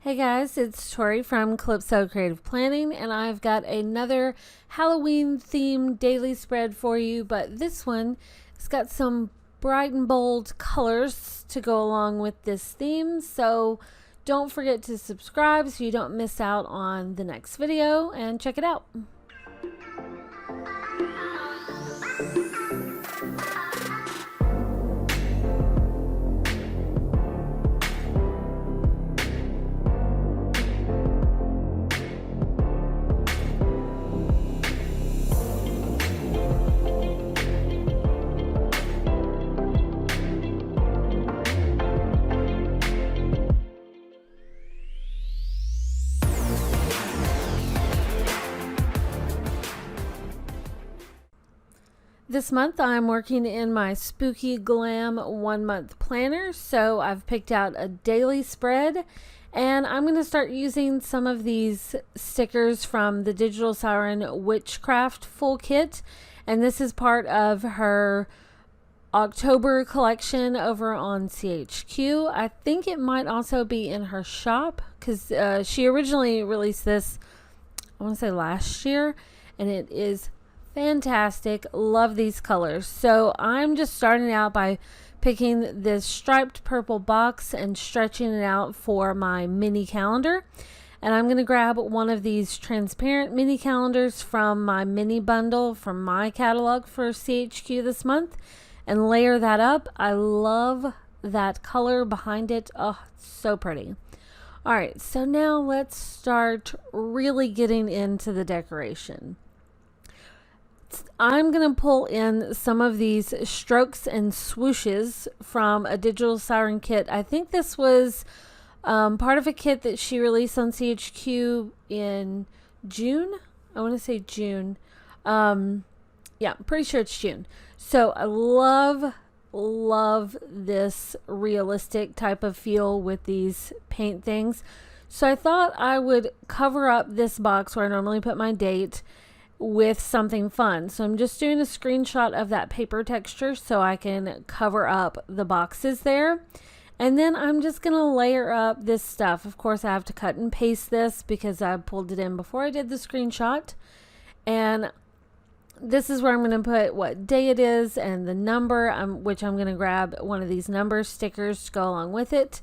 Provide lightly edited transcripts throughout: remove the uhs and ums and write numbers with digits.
Hey guys, it's Tori from Calypso Creative Planning, and I've got another Halloween themed daily spread for you, but this one has got some bright and bold colors to go along with this theme, so don't forget to subscribe so you don't miss out on the next video, and check it out. This month I'm working in my Spooky Glam 1 month planner, so I've picked out a daily spread, and I'm going to start using some of these stickers from the Digital Siren Witchcraft full kit, and this is part of her October collection over on CHQ. I think it might also be in her shop because she originally released this, I want to say last year, and it is fantastic. Love these colors. So I'm just starting out by picking this striped purple box and stretching it out for my mini calendar. And I'm going to grab one of these transparent mini calendars from my mini bundle from my catalog for CHQ this month and layer that up. I love that color behind it. Oh, it's so pretty. All right, so now let's start really getting into the decoration. I'm going to pull in some of these strokes and swooshes from a Digital Siren kit. I think this was part of a kit that she released on CHQ in June. I want to say June. Yeah, I'm pretty sure it's June. So I love this realistic type of feel with these paint things. So I thought I would cover up this box where I normally put my date with something fun. So I'm just doing a screenshot of that paper texture so I can cover up the boxes there. And then I'm just going to layer up this stuff. Of course, I have to cut and paste this because I pulled it in before I did the screenshot. And this is where I'm going to put what day it is and the number, which I'm going to grab one of these number stickers to go along with it.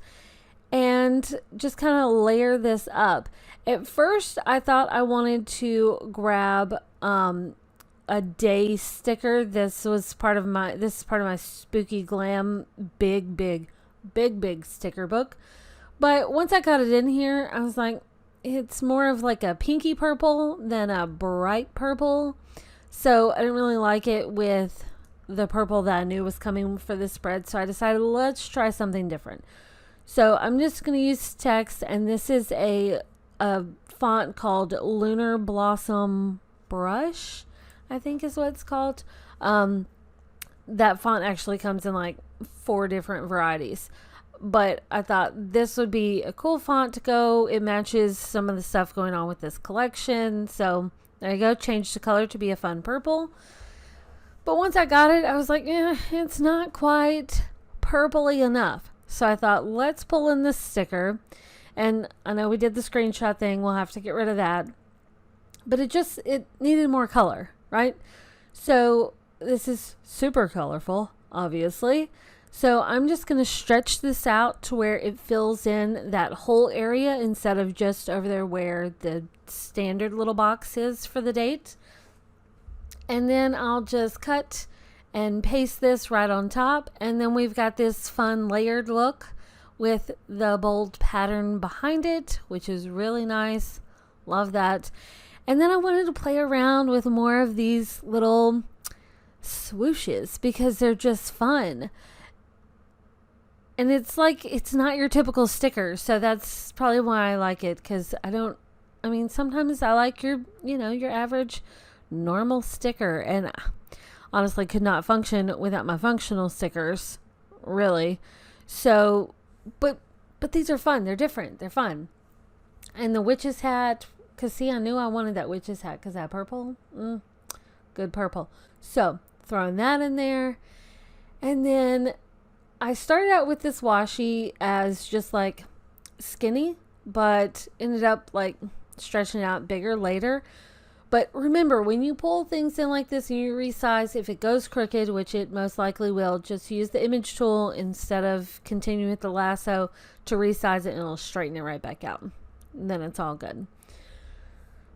And just kind of layer this up. At first, I thought I wanted to grab a day sticker. This is part of my Spooky Glam big sticker book. But once I got it in here, I was like, it's more of like a pinky purple than a bright purple. So I didn't really like it with the purple that I knew was coming for this spread. So I decided, let's try something different. So I'm just going to use text, and this is a font called Lunar Blossom Brush, I think is what it's called. That font actually comes in like 4 different varieties, but I thought this would be a cool font to go. It matches some of the stuff going on with this collection. So there you go, changed the color to be a fun purple. But once I got it, I was like, it's not quite purpley enough. So I thought, let's pull in this sticker. And I know we did the screenshot thing. We'll have to get rid of that. But it needed more color, right? So this is super colorful, obviously. So I'm just going to stretch this out to where it fills in that whole area instead of just over there where the standard little box is for the date. And then I'll just cut and paste this right on top, and then we've got this fun layered look with the bold pattern behind it, which is really nice. Love that. And then I wanted to play around with more of these little swooshes because they're just fun. And it's like, it's not your typical sticker, so that's probably why I like it, because sometimes I like your average normal sticker, and honestly could not function without my functional stickers, really. So, but these are fun. They're different. They're fun. And the witch's hat, because see, I knew I wanted that witch's hat because that purple, good purple. So throwing that in there. And then I started out with this washi as just like skinny but ended up like stretching out bigger later. But remember, when you pull things in like this and you resize, if it goes crooked, which it most likely will, just use the image tool instead of continuing with the lasso to resize it, and it'll straighten it right back out. And then it's all good.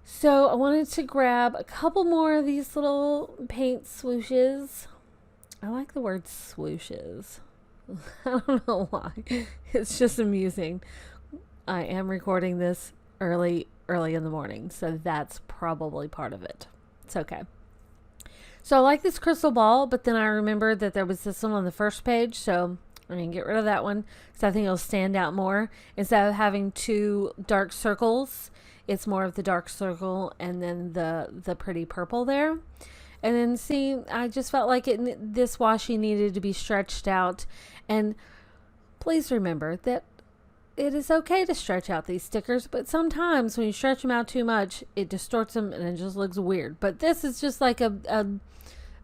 So I wanted to grab a couple more of these little paint swooshes. I like the word swooshes. I don't know why. It's just amusing. I am recording this early in the morning, so that's probably part of it. It's okay. So I like this crystal ball, but then I remembered that there was this one on the first page, so I'm going to get rid of that one because I think it'll stand out more. Instead of having two dark circles, it's more of the dark circle and then the pretty purple there. And then see, I just felt like this washi needed to be stretched out. And please remember that it is okay to stretch out these stickers, but sometimes when you stretch them out too much, it distorts them and it just looks weird. But this is just like a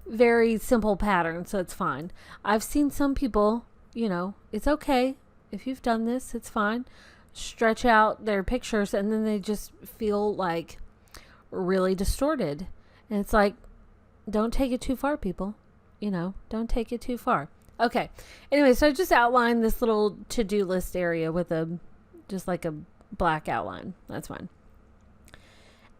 very simple pattern, so it's fine. I've seen some people, it's okay. If you've done this, it's fine. Stretch out their pictures and then they just feel like really distorted. And it's like, don't take it too far, people. Don't take it too far. Okay. Anyway, so I just outlined this little to-do list area with just like a black outline. That's fine.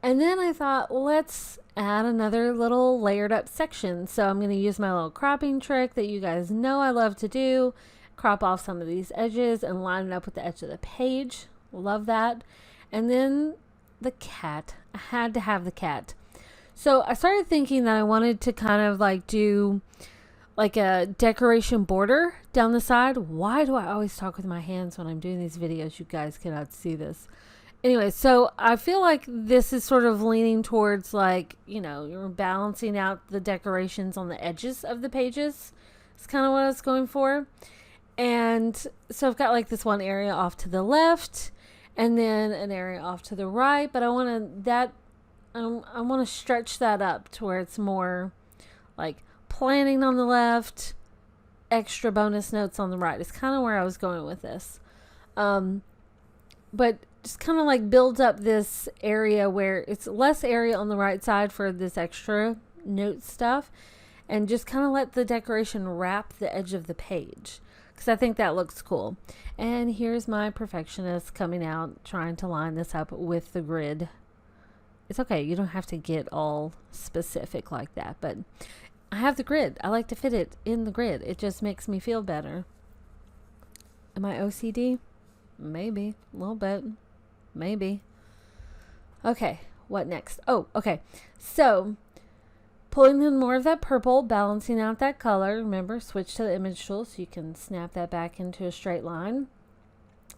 And then I thought, let's add another little layered up section. So I'm going to use my little cropping trick that you guys know I love to do. Crop off some of these edges and line it up with the edge of the page. Love that. And then the cat. I had to have the cat. So I started thinking that I wanted to kind of like do like a decoration border down the side. Why do I always talk with my hands when I'm doing these videos? You guys cannot see this. Anyway, so I feel like this is sort of leaning towards like, you're balancing out the decorations on the edges of the pages. It's kind of what I was going for. And so I've got like this one area off to the left and then an area off to the right, but I want to stretch that up to where it's more like planning on the left, extra bonus notes on the right. It's kind of where I was going with this. But just kind of like builds up this area where it's less area on the right side for this extra note stuff, and just kind of let the decoration wrap the edge of the page because I think that looks cool. And here's my perfectionist coming out, trying to line this up with the grid. It's okay. You don't have to get all specific like that, but I have the grid. I like to fit it in the grid. It just makes me feel better. Am I OCD? Maybe. A little bit. Maybe. Okay. What next? Oh, okay. So, pulling in more of that purple, balancing out that color. Remember, switch to the image tool so you can snap that back into a straight line.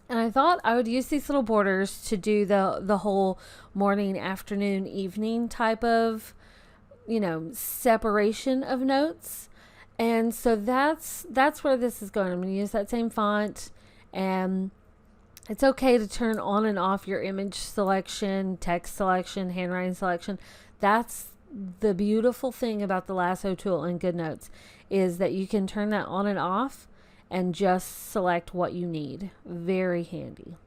And I thought I would use these little borders to do the whole morning, afternoon, evening type of, separation of notes. And so that's where this is going. I'm going to use that same font, and it's okay to turn on and off your image selection, text selection, handwriting selection. That's the beautiful thing about the lasso tool in GoodNotes, is that you can turn that on and off and just select what you need. Very handy.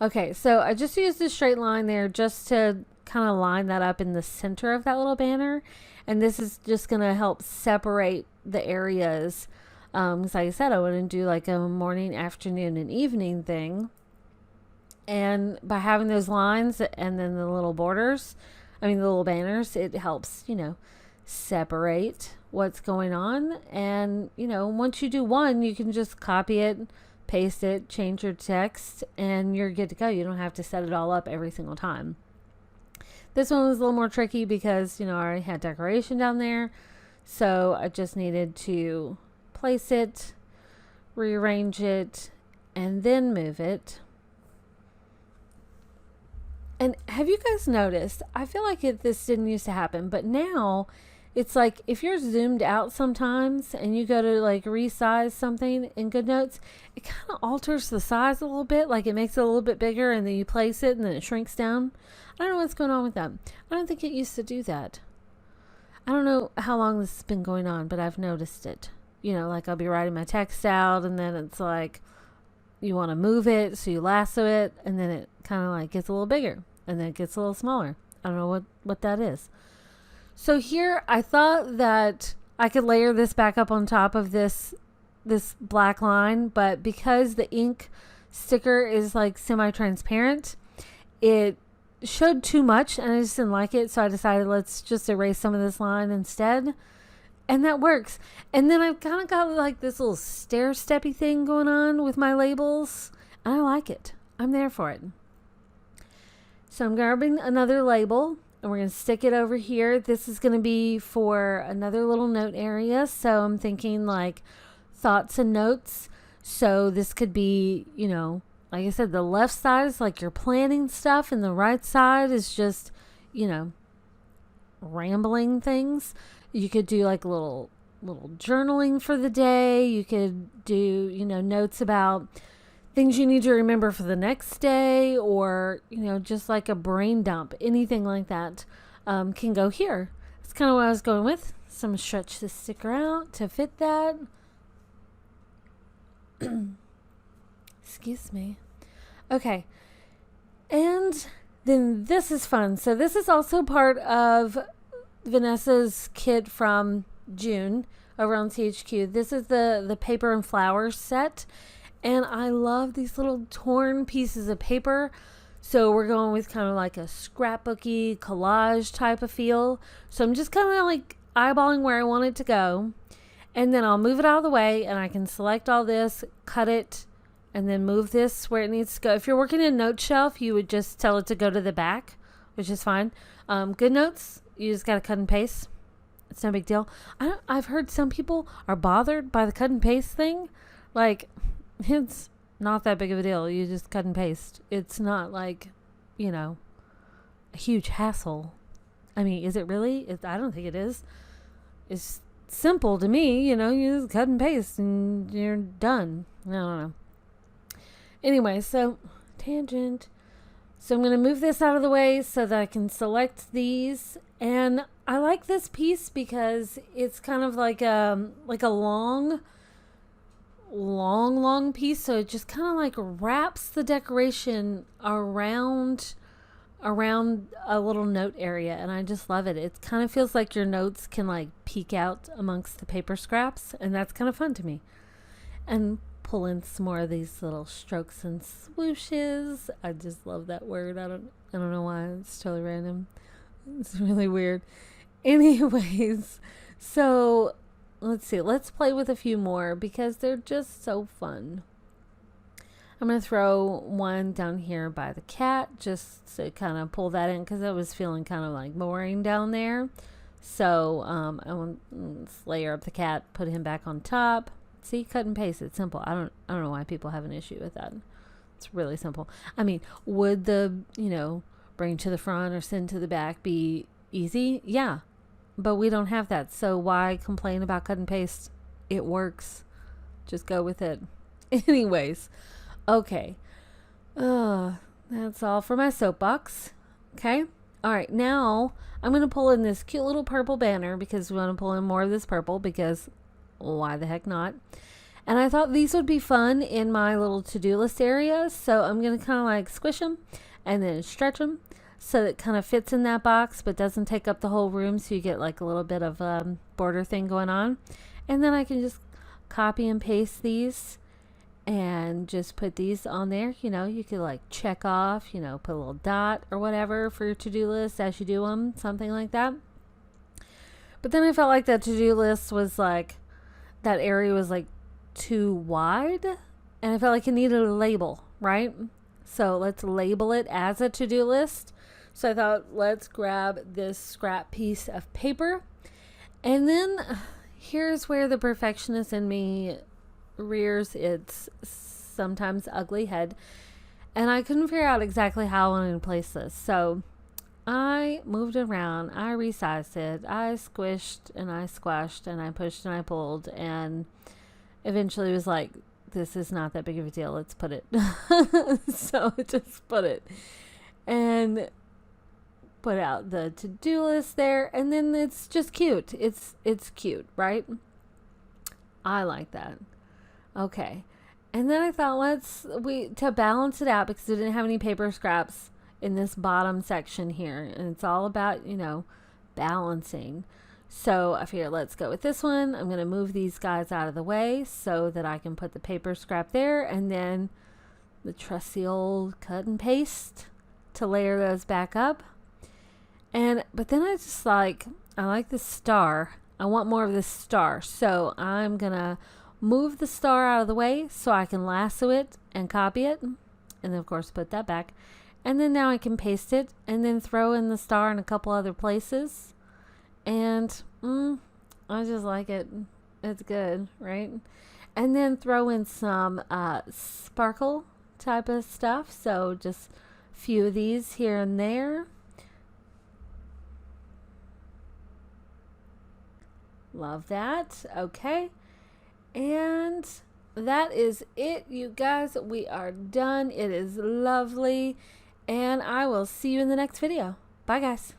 Okay, so I just used a straight line there just to kind of line that up in the center of that little banner. And this is just going to help separate the areas. Because like I said, I want to do like a morning, afternoon, and evening thing. And by having those lines and then the little borders, the little banners, it helps, separate what's going on. And once you do one, you can just copy it, paste it, change your text, and you're good to go. You don't have to set it all up every single time. This one was a little more tricky because I already had decoration down there, so I just needed to place it, rearrange it, and then move it. And have you guys noticed, I feel like this didn't used to happen, but now it's like if you're zoomed out sometimes and you go to like resize something in GoodNotes, it kind of alters the size a little bit. Like it makes it a little bit bigger and then you place it and then it shrinks down. I don't know what's going on with that. I don't think it used to do that. I don't know how long this has been going on, but I've noticed it. Like I'll be writing my text out and then it's like you want to move it, so you lasso it, and then it kind of like gets a little bigger, and then it gets a little smaller. I don't know what that is. So here I thought that I could layer this back up on top of this black line, but because the ink sticker is like semi-transparent, it showed too much and I just didn't like it, so I decided let's just erase some of this line instead, and that works. And then I've kind of got like this little stair-steppy thing going on with my labels, and I like it. I'm there for it. So I'm grabbing another label and we're going to stick it over here. This is going to be for another little note area, so I'm thinking like thoughts and notes. So this could be, like I said, the left side is like your planning stuff, and the right side is just, rambling things. You could do like a little journaling for the day. You could do, notes about things you need to remember for the next day, or, just like a brain dump. Anything like that can go here. That's kind of what I was going with. So I'm going to stretch this sticker out to fit that. Excuse me. Okay. And then this is fun. So this is also part of Vanessa's kit from June over on CHQ. This is the paper and flowers set. And I love these little torn pieces of paper. So we're going with kind of like a scrapbooky collage type of feel. So I'm just kind of like eyeballing where I want it to go. And then I'll move it out of the way, and I can select all this, cut it, and then move this where it needs to go. If you're working in Note Shelf, you would just tell it to go to the back, which is fine. Good Notes, you just got to cut and paste. It's no big deal. I've heard some people are bothered by the cut and paste thing. Like, it's not that big of a deal. You just cut and paste. It's not like, a huge hassle. I mean, is it really? I don't think it is. It's simple to me, you just cut and paste and you're done. I don't know. Anyway, so tangent. So I'm going to move this out of the way so that I can select these. And I like this piece because it's kind of like a long piece. So it just kind of like wraps the decoration around a little note area, and I just love it. It kind of feels like your notes can like peek out amongst the paper scraps, and that's kind of fun to me. And pull in some more of these little strokes and swooshes. I just love that word. I don't know why. It's totally random. It's really weird. Anyways, so let's see. Let's play with a few more because they're just so fun. I'm going to throw one down here by the cat just to kind of pull that in because I was feeling kind of like boring down there. So I want to layer up the cat, put him back on top. See, cut and paste. It's simple. I don't know why people have an issue with that. It's really simple. I mean, would the, bring to the front or send to the back be easy? Yeah, but we don't have that. So why complain about cut and paste? It works. Just go with it. Anyways. Okay. That's all for my soapbox. Okay. All right. Now I'm going to pull in this cute little purple banner because we want to pull in more of this purple because why the heck not? And I thought these would be fun in my little to-do list area. So I'm going to kind of like squish them and then stretch them so that it kind of fits in that box but doesn't take up the whole room. So you get like a little bit of border thing going on. And then I can just copy and paste these and just put these on there. You could like check off, put a little dot or whatever for your to-do list as you do them, something like that. But then I felt like that to-do list was like, that area was like too wide and I felt like it needed a label, right? So let's label it as a to-do list. So I thought, let's grab this scrap piece of paper. And then here's where the perfectionist in me rears its sometimes ugly head, and I couldn't figure out exactly how I wanted to place this. So I moved it around, I resized it, I squished and I squashed and I pushed and I pulled, and eventually was like, this is not that big of a deal, let's put it. So I just put it and put out the to-do list there, and then it's just cute. It's cute, right? I like that. Okay. And then I thought, to balance it out, because I didn't have any paper scraps in this bottom section here. And it's all about, balancing. So I figured, let's go with this one. I'm going to move these guys out of the way so that I can put the paper scrap there. And then the trusty old cut and paste to layer those back up. But then I just I like this star. I want more of this star. So I'm going to move the star out of the way so I can lasso it and copy it. And then, of course, put that back. And then now I can paste it and then throw in the star in a couple other places. And I just like it. It's good, right? And then throw in some sparkle type of stuff. So just a few of these here and there. Love that. Okay. And that is it, you guys. We are done. It is lovely. And I will see you in the next video. Bye, guys.